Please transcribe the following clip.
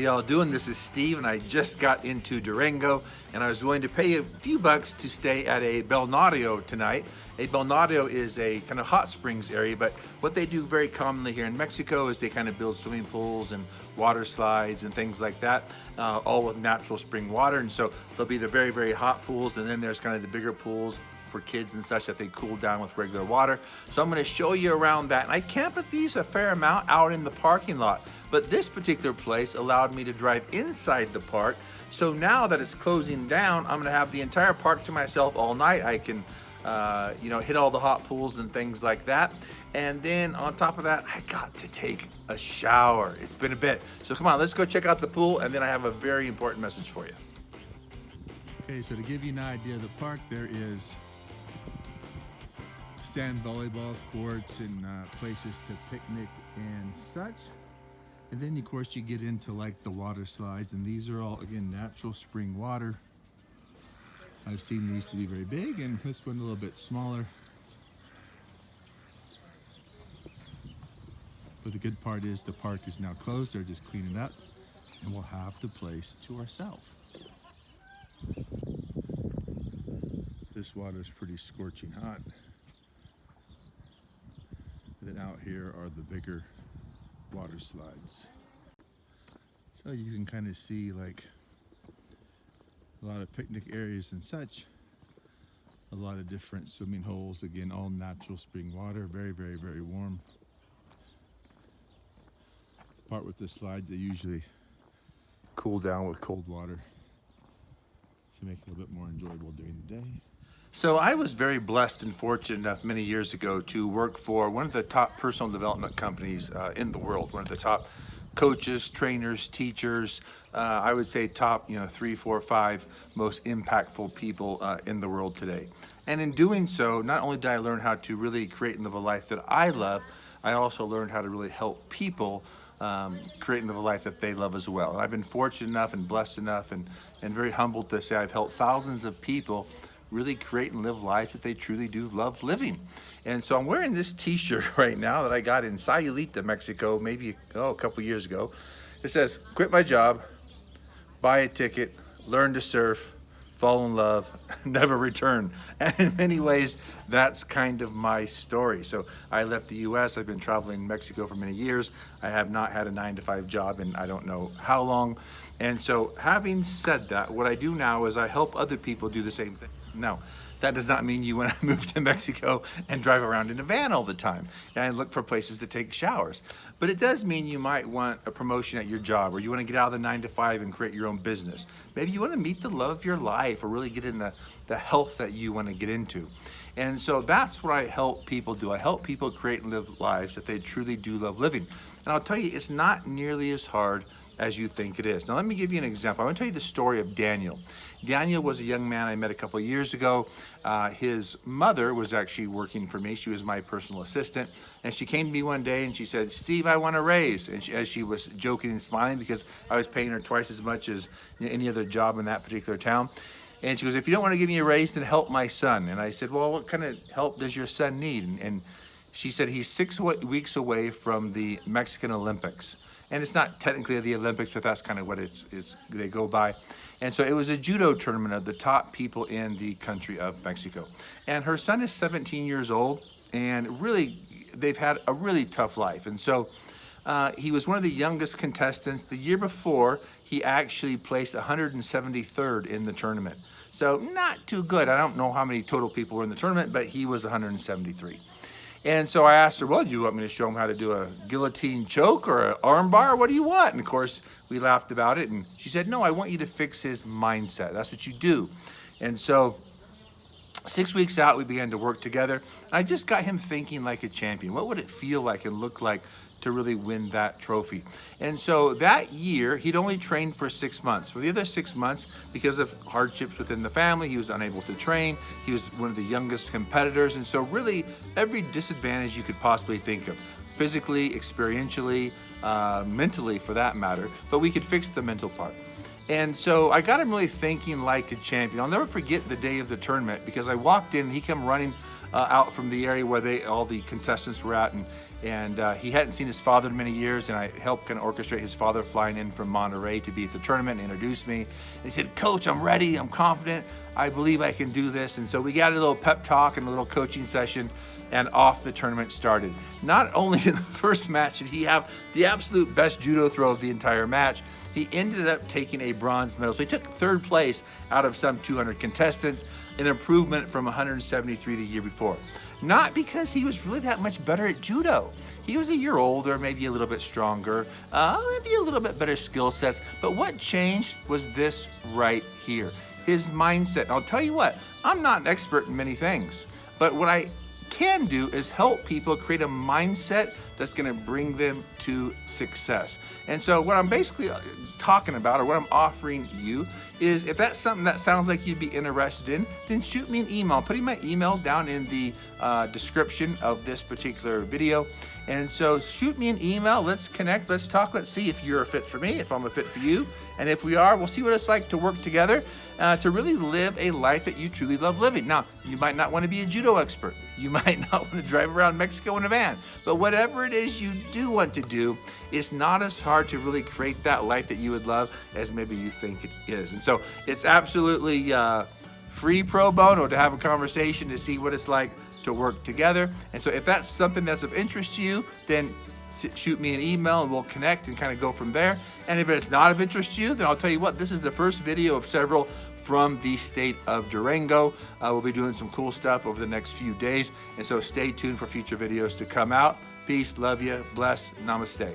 y'all doing? This is Steve, and I just got into Durango, and I was willing to pay a few bucks to stay at a balneario tonight. A balneario is a kind of hot springs area, but what they do very commonly here in Mexico is they kind of build swimming pools and water slides and things like that, all with natural spring water. And so there'll be the very, very hot pools, and then there's kind of the bigger pools for kids and such that they cool down with regular water. So I'm going to show you around that. And I camp at these a fair amount out in the parking lot, but this particular place allowed me to drive inside the park. So now that it's closing down, I'm going to have the entire park to myself all night. I can hit all the hot pools and things like that. And then on top of that, I got to take a shower. It's been a bit. So come on, let's go check out the pool, and then I have a very important message for you. Okay, so to give you an idea of the park, there is sand volleyball courts and places to picnic and such. And then of course you get into like the water slides, and these are all, again, natural spring water. I've seen these to be very big, and this one a little bit smaller. But the good part is the park is now closed. They're just cleaning up, and we'll have the place to ourselves. This water is pretty scorching hot. And then out here are the bigger water slides. So you can kind of see like a lot of picnic areas and such. A lot of different swimming holes. Again, all natural spring water. Very, very, very warm. The part with the slides, they usually cool down with cold water to make it a little bit more enjoyable during the day. So I was very blessed and fortunate enough many years ago to work for one of the top personal development companies in the world, one of the top coaches, trainers, teachers, I would say top 3, 4, 5 most impactful people in the world today. And in doing so, not only did I learn how to really create and live a life that I love, I also learned how to really help people create and live a life that they love as well. And I've been fortunate enough and blessed enough and very humbled to say I've helped thousands of people really create and live lives that they truly do love living. And so I'm wearing this t-shirt right now that I got in Sayulita, Mexico, maybe a couple years ago. It says, quit my job, buy a ticket, learn to surf, fall in love, never return. And in many ways, that's kind of my story. So I left the US, I've been traveling Mexico for many years. I have not had a 9-to-5 job in I don't know how long. And so having said that, what I do now is I help other people do the same thing. Now, that does not mean you want to move to Mexico and drive around in a van all the time and look for places to take showers. But it does mean you might want a promotion at your job, or you want to get out of the 9-to-5 and create your own business. Maybe you want to meet the love of your life, or really get in the health that you want to get into. And so that's what I help people do. I help people create and live lives that they truly do love living. And I'll tell you, it's not nearly as hard as you think it is. Now let me give you an example. I want to tell you the story of Daniel. Daniel was a young man I met a couple of years ago. His mother was actually working for me. She was my personal assistant. And she came to me one day and she said, Steve, I want a raise. And as she was joking and smiling, because I was paying her twice as much as any other job in that particular town. And she goes, if you don't want to give me a raise, then help my son. And I said, well, what kind of help does your son need? And she said, he's 6 weeks away from the Mexican Olympics. And it's not technically the Olympics, but that's kind of what they go by. And so it was a judo tournament of the top people in the country of Mexico. And her son is 17 years old, and really, they've had a really tough life. And so he was one of the youngest contestants. The year before, he actually placed 173rd in the tournament. So not too good. I don't know how many total people were in the tournament, but he was 173. And so I asked her, well, do you want me to show him how to do a guillotine choke or an arm bar? What do you want? And of course, we laughed about it. And she said, no, I want you to fix his mindset. That's what you do. And so 6 weeks out, we began to work together. And I just got him thinking like a champion. What would it feel like and look like to really win that trophy? And so that year, he'd only trained for 6 months. For the other 6 months, because of hardships within the family, he was unable to train. He was one of the youngest competitors. And so really, every disadvantage you could possibly think of, physically, experientially, mentally for that matter, but we could fix the mental part. And so I got him really thinking like a champion. I'll never forget the day of the tournament, because I walked in and he came running out from the area where all the contestants were at, and he hadn't seen his father in many years, and I helped kind of orchestrate his father flying in from Monterey to be at the tournament and introduce me. And he said, "Coach, I'm ready, I'm confident, I believe I can do this." And so we got a little pep talk and a little coaching session, and off the tournament started. Not only in the first match did he have the absolute best judo throw of the entire match, he ended up taking a bronze medal. So he took third place out of some 200 contestants, an improvement from 173 the year before. Not because he was really that much better at judo. He was a year older, maybe a little bit stronger, maybe a little bit better skill sets. But what changed was this right here, his mindset. And I'll tell you what, I'm not an expert in many things, but what I can do is help people create a mindset that's going to bring them to success. And so what I'm basically talking about, or what I'm offering you, is if that's something that sounds like you'd be interested in, then shoot me an email. I'm putting my email down in the description of this particular video. And so shoot me an email, let's connect, let's talk, let's see if you're a fit for me, if I'm a fit for you. And if we are, we'll see what it's like to work together to really live a life that you truly love living. Now, you might not want to be a judo expert. You might not want to drive around Mexico in a van. But whatever it is you do want to do, it's not as hard to really create that life that you would love as maybe you think it is. And so it's absolutely free pro bono to have a conversation to see what it's like to work together. And so if that's something that's of interest to you, then shoot me an email and we'll connect and kind of go from there. And if it's not of interest to you, then I'll tell you what, this is the first video of several from the state of Durango. We'll be doing some cool stuff over the next few days. And so stay tuned for future videos to come out. Peace, love you, bless, namaste.